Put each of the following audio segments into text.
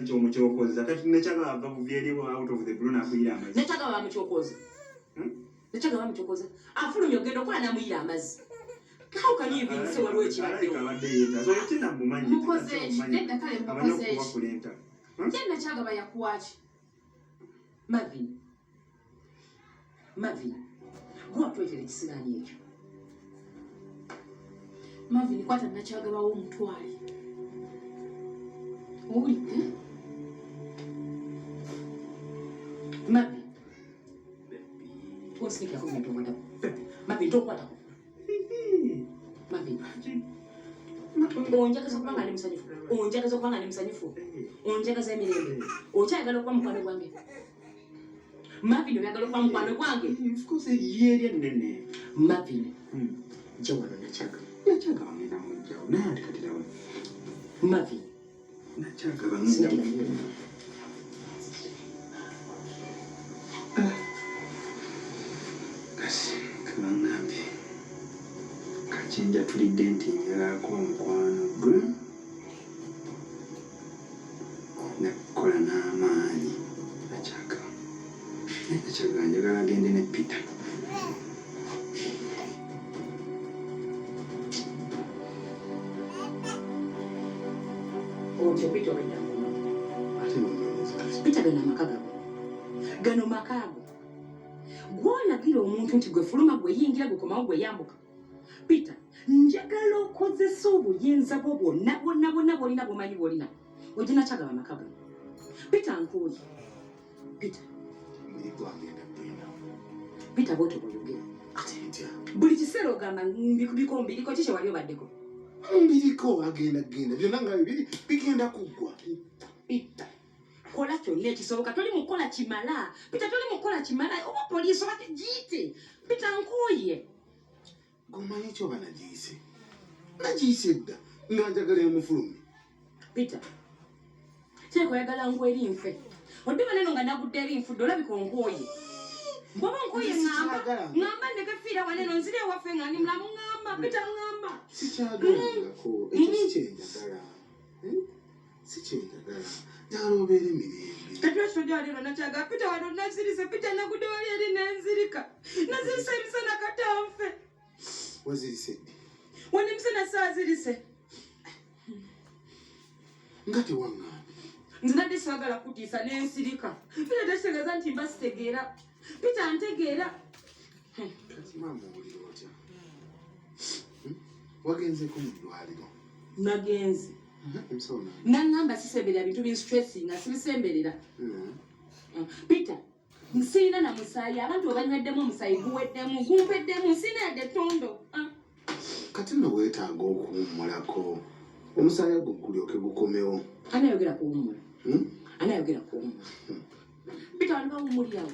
chomuchokoza kati nechaga ava kuvyeliwo out of the blue na kuira amazi nechaga bamuchokoza nechaga bamuchokoza afulumye ogenda okola namuyira amazi how can you even say waliwo ekibaddewo so tina mumanyi mukoze nedda kale mukoze tena chaga bayakuwachi Marvin gwatwetera ekisigaani ekyo Marvin kwata nachaga bawo omutwale owulidde Marvin tosinikirako bintu omwenda Marvin tokwatako Marvin onjagaza kubanga ndi musanyufu onjagaza kubanga ndi musanyufu onjagaza emirembe okyayagala okuba mukwano gwange Marvin oyagala okuba mukwano gwange of course yeri nene Marvin jawano nachaga wamena mujjawo naye atikatirawo Marvin nachaga bamunda kasi kabangambe kachinja tulidde nti njagala kuba mukwano gwe nakukola n'amaanyi nachaga njagala agende ne Peter Peter gano makago gwolagira omuntu nti gwe fuluma gwe yingira gukomawo gwe yambuka Peter njagala okozesa obuyinza bwo bwonna bwolina bwomanyi bwolina ogina kyagaba makago Peter nkuuli Peter bwoto bwoyogera buli kiseera ogamba mbikubiko mbiriko kiki wali obaddeko mbiriko agenda byonna nga bibiri bigenda kuggwa Peter kola kyonna ekisoboka toli mukola kimala Peter toli mukola kimala oba poliisi oba giyite Peter nkuuye gomanyi ekyoba nagiyise dda nga njagala emufulumye Peter kyekoyagala ngweri nfe oddiba neno nga nagudde eri nfudde olabika onkuuye bwoba nkuuye ngamba ndekefiira waneno nzire ewaffe nga ndi mulamu ngamba Peter ngamba sikyagalangako ekyo sikyenjagala njagala obeera emirembe katwekyo gyalero nakyaga Peter wano nazirise Peter nagudde wali eri nenzirika nazirise emisana katanfe wazirise ddi wani emisana saazirise nga tewaŋŋambe nzinadde saagala kutiisa n'ensirika Peter tekitegeeza nti mba sitegeera Peter ntegeera kati maama owulira otya wagenzeko mu ddwaliro nagenze emusawo naŋŋamba sisemberera bintu binstressinga sibisemberera Peter nsiina na musaayi abantu obanyweddemu omusaayi guweddemu gumpeddemu nsiina yadde ettondo kati nno weetaaga okuwummulako omusaayi gwo gulyoke gukomewo anayogera kuwummula anayogera kuwummula Peter wali bawummulirawo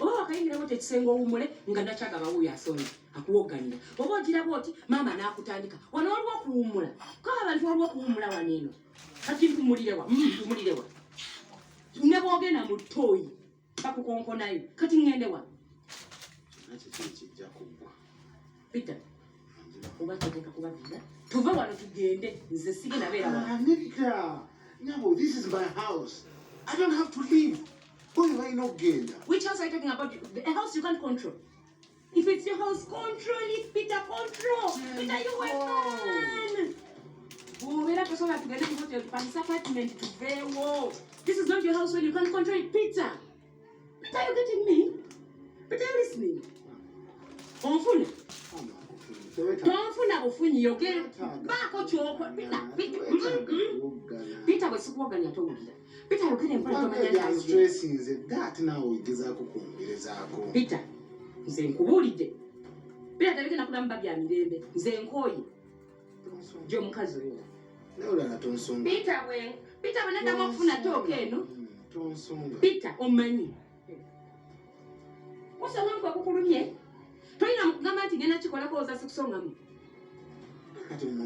oba wakayingirawo tekisenge owummule nga nakyaga bawuyo asonda akuwogganira oba ogiraba oti maama n'akutandika wano waliwo okuwummula kaba abantu waliwo okuwummula waneeno kati mpumulirewa ne bwogenda mu ttooyi bakukonkonayo kati ŋŋende wa kijja kuggwa Peter oba tegeeka kubabira tuve wano tugende nze sigenda beera Nita, no, this is my house. I don't have to leave. Why have I not gained? Which house are you talking about? A house you can't control. If it's your house, control it, Peter, control. Peter, you were fine. Oh, we're not going to get to your fancy apartment to very well. This is not your house when you can't control it, Peter. Peter, are you getting me? Peter, are you listening? Onfune. Tonfuna bufunyi yogera. Bako kyokwa. Peter, bwe sikuwaganya towulira. Peter, yogera empala tomanya I'm stressing that now ogezaako kwongerezaako. Peter, nze nkubuulidde. Peter, tabigenda kugamba bya mirembe. Nze nkooye. Gye omukazi oyo. Neolala tonsonga. Peter, bwe naddamu okufuna tooka eno. Tonsonga. Peter, omanyi. Osanga mukwa kukulumye. Toyina mukugamba nti genda kikolako oza sikusongamu.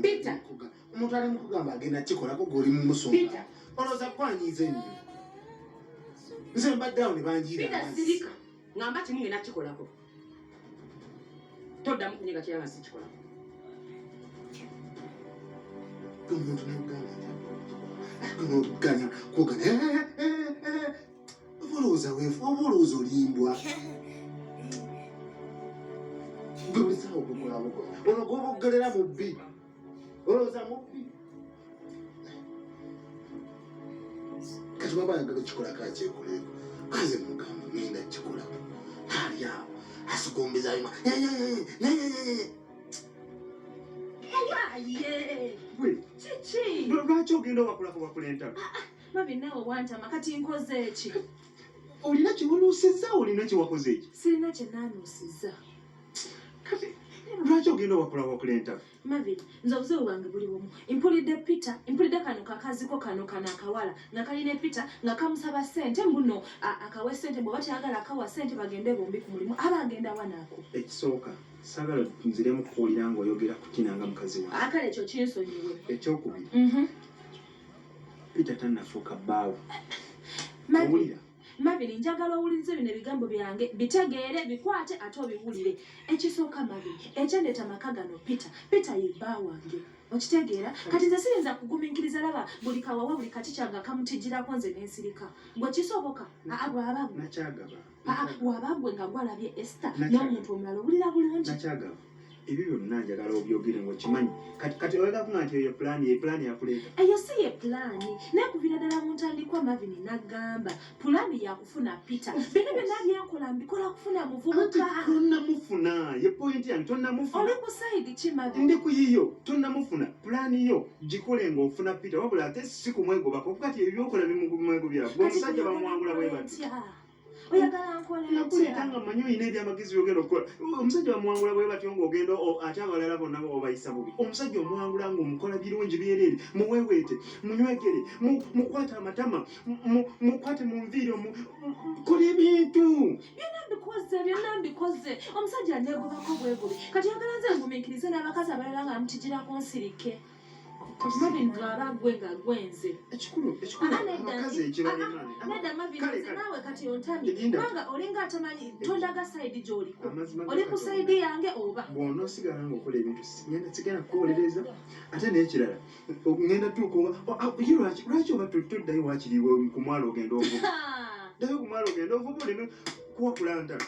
Peter. Omuntu ali mukugamba agenda kikolako g'oli mumusonga. Peter. Olowooza kwanyiiza ennyo. Nze mbadde awo ne banjiira. Peter, sirika. Ngamba kimu ngenda kikolako. Toddamu kunyega kiranga si kikolako. Omuntu n'agamba nti Gana kugana olowooza weefu oba olowooza olimbwa gwe bulisawo okukola bukola ono gwobaokugelera mu bbi olowooza mubbi kati waba ayagala okikola kakyekoleeko kaze mugamba ngenda kikolamu ali awo asigumbizayuma Kiki? Lwaki ogenda owakulako wakula entalo? Mabi nawe wantama kati nkoze ki? Olina kiwunuusizza olina kiwakoze eki? Sirina kye naanuusizza. Kati lwaki ogenda wakula entalo? Mabi nze obuzibu bwange buli bumu. Mpulidde kano kakaziko kano akawala nga kalina Peter nga kamusaba ssente mbuno akawa ssente bw'oba teyagala akawa ssente bagende bombi ku mulimu aba agenda wanaako. Ekisooka saagala nziremu kuwulira ng'oyogera ku Tina nga mukazi wange. Akale ekyo kinsonyiwe. Ekyokubiri Peter tannafuuka bbaawe. Owulira? Mabiri njagala owulirize bino ebigambo byange bitegeere bikwate ate obiwulire. Ekisooka Mabiri ekyandeeta amaka gano Peter ye bba wange. Okitegeera kati nze siyinza kugumiikiriza laba buli kawawa buli kati kyange akamutijjirako nze n'ensirika. Gwe kisoboka bw'aba gwe. Nakyagaba. Bw'aba gwe nga gwalabye Esther n'omuntu omulala owulira bulungi. Nakyagaba. Ebyo byonna njagala obyogere ng'okimanyi. Kati oyagala kuŋŋamba nti eyo pulaani yakuleeta. Eyo si ye pulaani naye kuviira ddala mu ntandikwa Marvin n'agamba pulaani yakufuna Peter. Bino byonna byenkola mbikola kufuna muvubuka. Tonnamufuna ye pointi yange tonnamufuna. Oli ku sayidi ki Marvin? Ndi ku yiyo tonnamufuna pulaani yo gikole ng'ofuna Peter wabula ate si kumwegobako kati ebyokola bimwegobya gwe omusajja bamuwangula bwe bati. Oyagala nkole nakuleeta nga mmanyi olina ebyamagezi byogenda okukola omusajja bamuwangula bwe batyo ng'ogenda ate abalala bonna obayisa bubi omusajja omuwangula ng'omukola birungi byereere muweweete munywegere mukwate amatama mukwate mu nviiri kola ebintu byonna mbikoze omusajja neegobako bwegubi kati yagala nze ngumiikirize n'abakazi abalala nga mutijjirako nsirike Marvin bw'aba gwe nga gwenze ekikulu abakazi ekibalimaani nedda Marvin nze naawe kati ontamye kubanga olinga atamanyi tondaga sayidi gy'oliko oli ku sayidi yange oba bw'onoosigala ng'okola ebintu sigenda kukuwolereza ate n'ekirala ngenda tuuka lwaki oba toddayo wakiriwe ku mwalo ogenda ovuba ddayo ku mwalo ogenda ovuba oleme kuwakula ntalo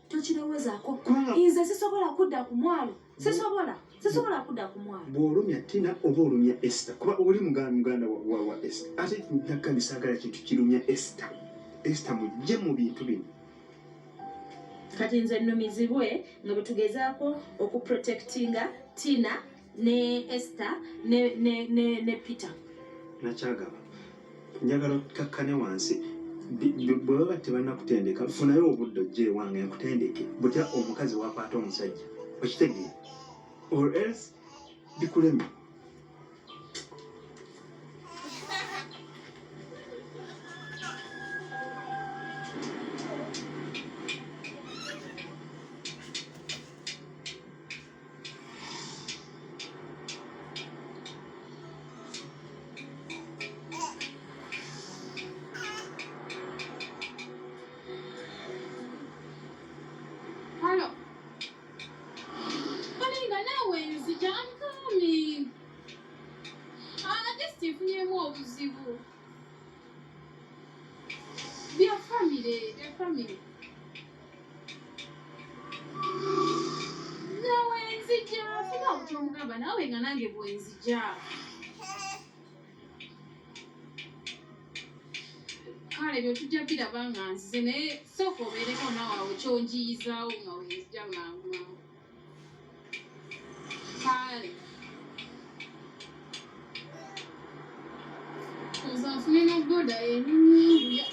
tokirowoozaako nze sisobola kudda ku mwalo sisobola kudda ku mwalo bw'olumya Tina oba olumya Esther kuba oli muganda wa Esther ate nakkambi saagala kintu kirumya Esther mujje mu bintu bino kati nze nnumizibwe nga bwe tugezaako okuprotectinga Tina ne Esther ne Peter nakyagaba njagala okkakkane wansi bwe baba tebannakutendeka funayo obudde ojje ewange nkutendeke butya omukazi wakwata omusajja okitegeera or else bikuleme kale byo tujja biraba nga nzize naye sooka obeereko nawaawe kyonjiyizaawo nga wenzija mangu kale oza nfune nogoda yenyinyiruya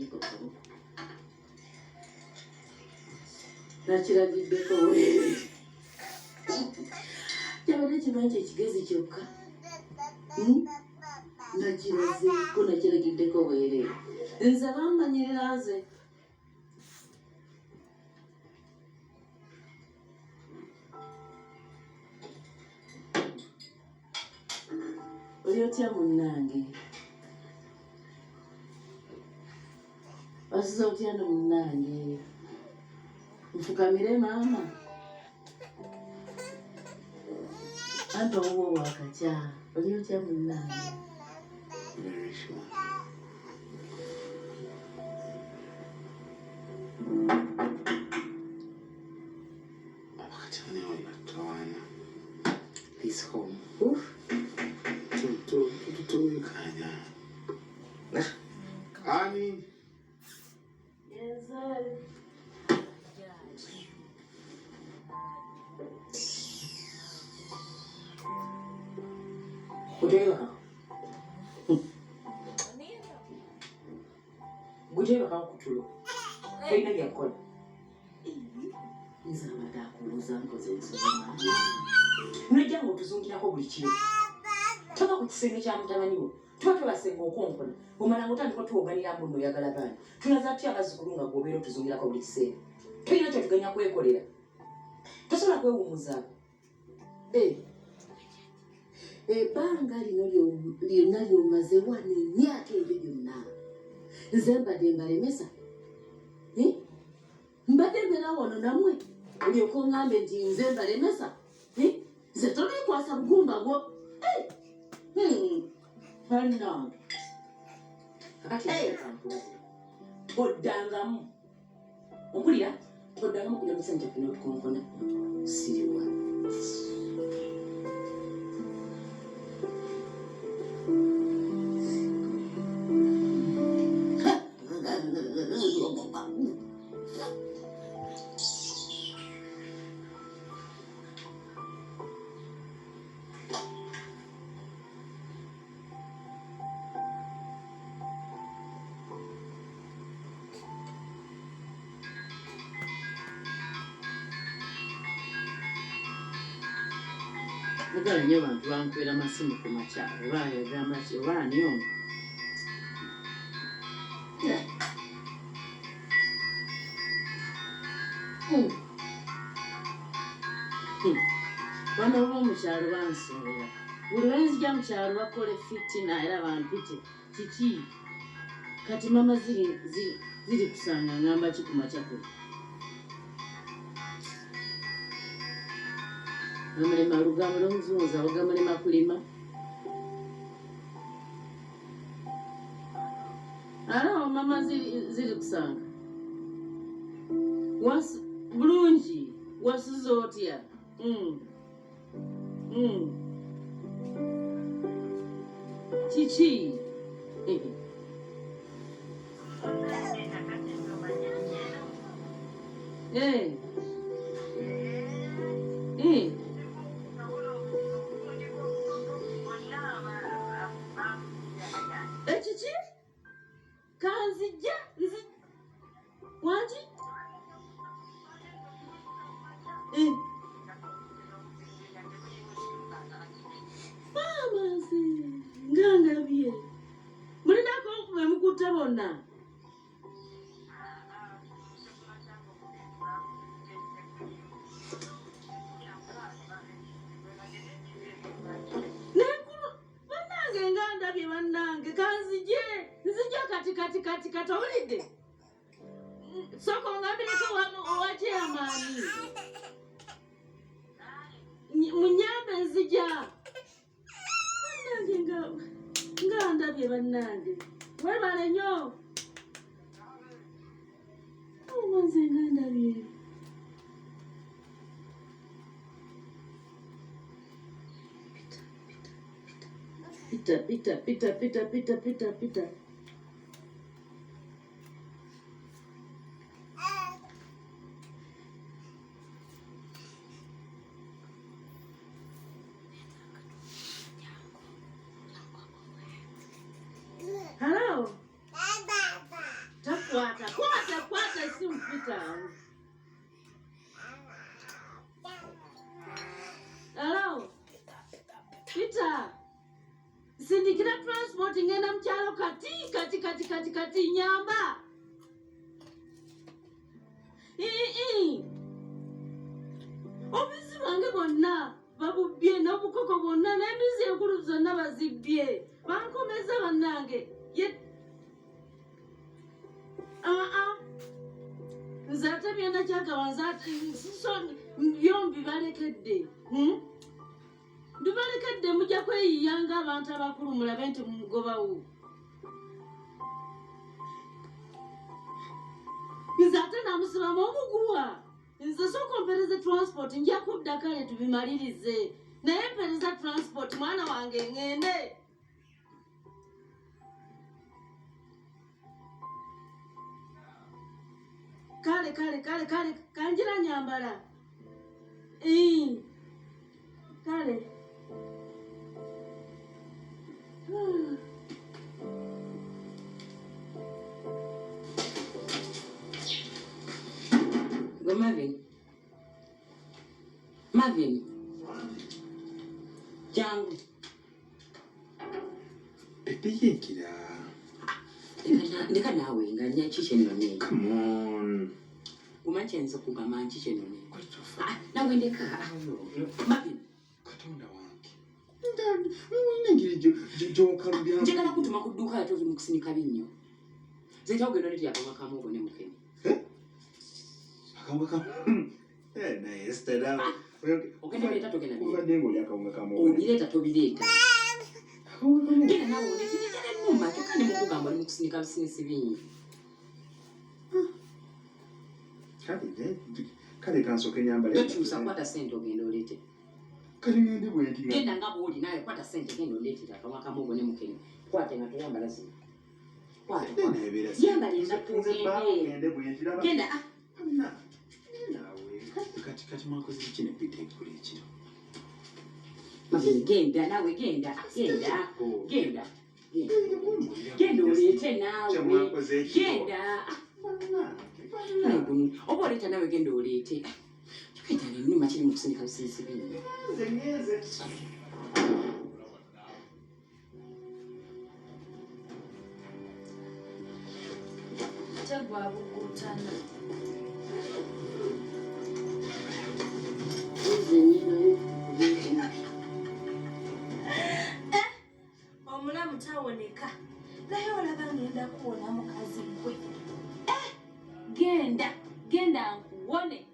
kikokamu nakiragiddeko weere kyabadde kimanyi ekigezi kyokka nakirazeeko nakiragiddeko weereere nze bammanyirira nze oli otya munnange wasuza otya no munnange nfukamire maama anti obuba obwakakya oli otya munnange Very sure. Wakati wani wanatoana. He's home. Tutu kanya. Ani. Yes, sir. Guteba kutulo olina byakola nze amata akuluza nkoze ensonga nojja ngaotuzungirako buli kiro toba ku kisenge kya mutabani wo tuba twebasenga okonkola omala ngaotandika tuwoganira mbu noyagala baani tulaza tutya abazzukulu nga gwobeera otuzungirako buli kiseera tolina kyotuganya kwekolera tosobola kwewumuzaako ebbanga lino lyonna lyomaze wano emyaka ebyo byonna nze mbadde mbalemesa mbadde mbeera wano nammwe olyoka oŋŋambe nti nze mbalemesa nze toneekwasa bugumba bwo bannange oddangamu ompulira oddangamu kuja musanja fena konkona siriwa mugala nnyo abantu bankwera amasimu ku makyalo obayagamba ki obaani ono bano b'omukyalo bansobola buli lwenzija mukyalo bakola fitina era bampite kiki kati mama ziri kusanga ngamba ki ku makyakula Gamalema lugamba lw'omuzunguza bagamalema kulima. Alao mama ziri kusanga. Bulungi wasuza otya. Kiki. Ekiki? Kanzija Wati? Mama ze ngandabye. Mulinako okuba mukutte bonna. Ngandabye bannange kanzije nzija kati owulidde soko ngambireko owakyamaani munyambe nzija bannange ngandabye bannange webale nnyo omanze ngandabye Pita. Hello. hospitals. Hello, Peter. Sindikira transport ngenda mchalo kati nyamba. Obisi bange bonna babubye n'obukoko bonna n'embizi enkulu zonna bazibbye. Bankomeza bannange. Nze ate byonna kyagawanza ati byombi balekedde. Ndibalekedde mujja kweyiyanga abantu abakulu mulabe nti mumugobawo. Nze ate namusibamu omuguwa. Nze sooka mpereze transport nja kudda kale tubimalirize. Naye mpereza transport mwana wange ngende. Kale kanjira nyambala. Kale. Go Marvin. Jangu. Epiyenkira. Ndeka nawe nganya chiche none. Come on. Umanchenza kugama chiche none. Kwetofa. Nawe ndeka. Marvin. Katonda wange. Ndani. Mwingiri jo kalubya. Njagala kutuma kuduka yatozi mukusinika binnyo. Zeta ogenda ndi yakoma kamu obone mukeni. Akawaka. Naye Stella. Ogenda leta togenda. Ubadde ngoli akawunga kamu. Obireta tobireta. Ngenda nawe oneti njagala nnuma kyokka ne mukugamba oli mukusinika bisinisi bingi. Kale kansoke nyambala. Tokyusa kwata ssente ogenda olete. Kale ngende bwenti. Genda nga bw'oli nawe kwata ssente genda oletera akamwa kamu obone mukeni. Kwate nga toyambala zino. Kwate. Yambala engatto ogende. Genda. Kati mwakoze iki ne Peter ekikola ekiro? Genda nawe genda. Genda oleete naawe. Genda. Oba oleeta nawe genda oleete. Kyokka ennuma kiri mu kusinika bisinisi bingi. Tegwa bukutana. Omulamu tawoneka. Naye olaba ngenda kuwona mukazi gwe. Genda nkuwone.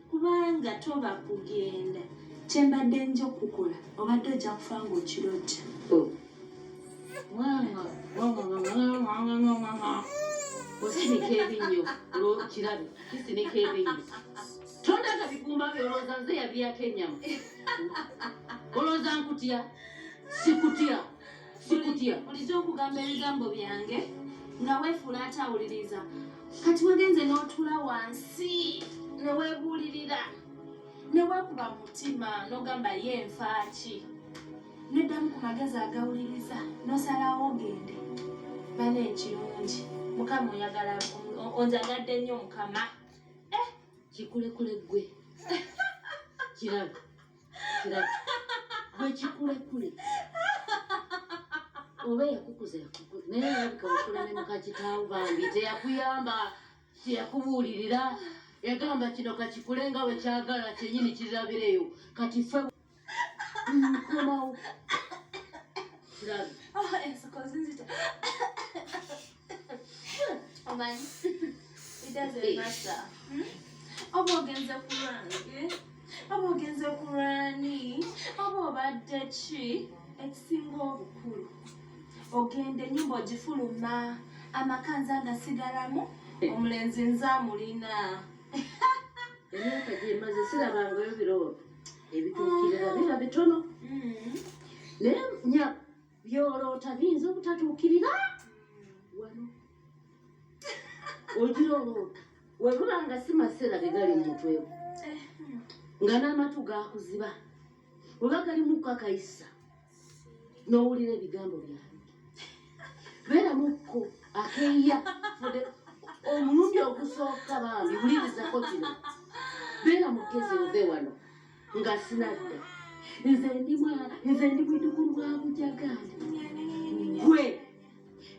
Kubanga toba kugenda. Kyembadde nja okukola. Obadde ojja kufa ng'okirojja. Osinika ebinnyo olw'okirabe. Kisinika ebinnyo. Tondaga bigumba byolooza nze yabyako ennyama. Olowooza nkutya? Sikutya. Bulijjo okugamba ebigambo byange nga weefuula atawuliriza. Kati wagenze n'otuula wansi ne weebuulirira. Ne weekuba mu mutima n'ogamba ye nfaaki. N'oddamu ku magezi agawuliriza n'osalawo ogende. Bane ekirungi. Mukama oyagala onjagadde nnyo Mukama. Kikulekule gwe. Kirabe. Gwe kikulekule. Oba yakukuza. Naye yalabika wakula ne mukakitaawo bambi teyakuyamba, teyakubuulirira. Yagamba kino kakikule nga bwe kyagala kyennyini kirirabireyo. Kati ffe nkomawo. Kirabe. Ensoko zinzita. Omanyi? It doesn't matter. Oba ogenze ku lwange, oba ogenze ku lwani, oba obadde ki, ekisinga obukulu. Ogende ennyumba ogifuluma, amakanza agasigalamu, omulenzi nze amulina. Emyaka gyemaze sirabangayo birooto ebituukirira biba bitono. Naye nya byoloota biyinza obutatuukirira wano. Ogira oloota. Webuba nga si masera tegali mu mutwe nga n'amatu gakuziba oba galimu kakayisa n'owulira ebigambo byange beera mukko akeeya omulundi ogusooka bambi bulirizako kino beera mugezi ove wano nga sinadda nze ndi bwidukulu bwa bujaganda gwe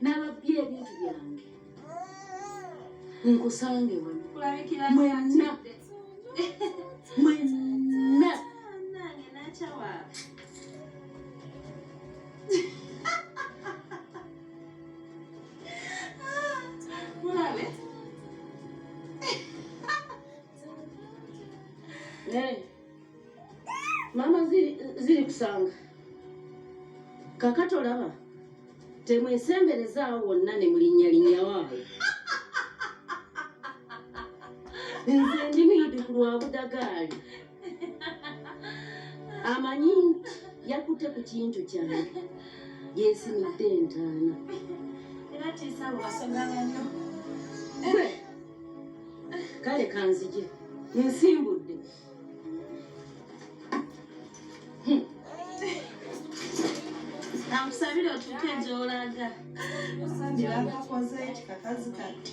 n'ababbi ebintu byange nkusange wano mwenna mama ziri kusanga kakati olaba temwesemberezaawo wonna ne mulinnyalinnya waabwe nze ndi mwidukulu wa budagaali amanyi nti yakutte ku kintu kyange yeesimidde entaana era tiisabo basogala nnyo gwe kale kanzije nsimbudde namusabire otuuke gy'olaga osabira akakoze ekikakazi kati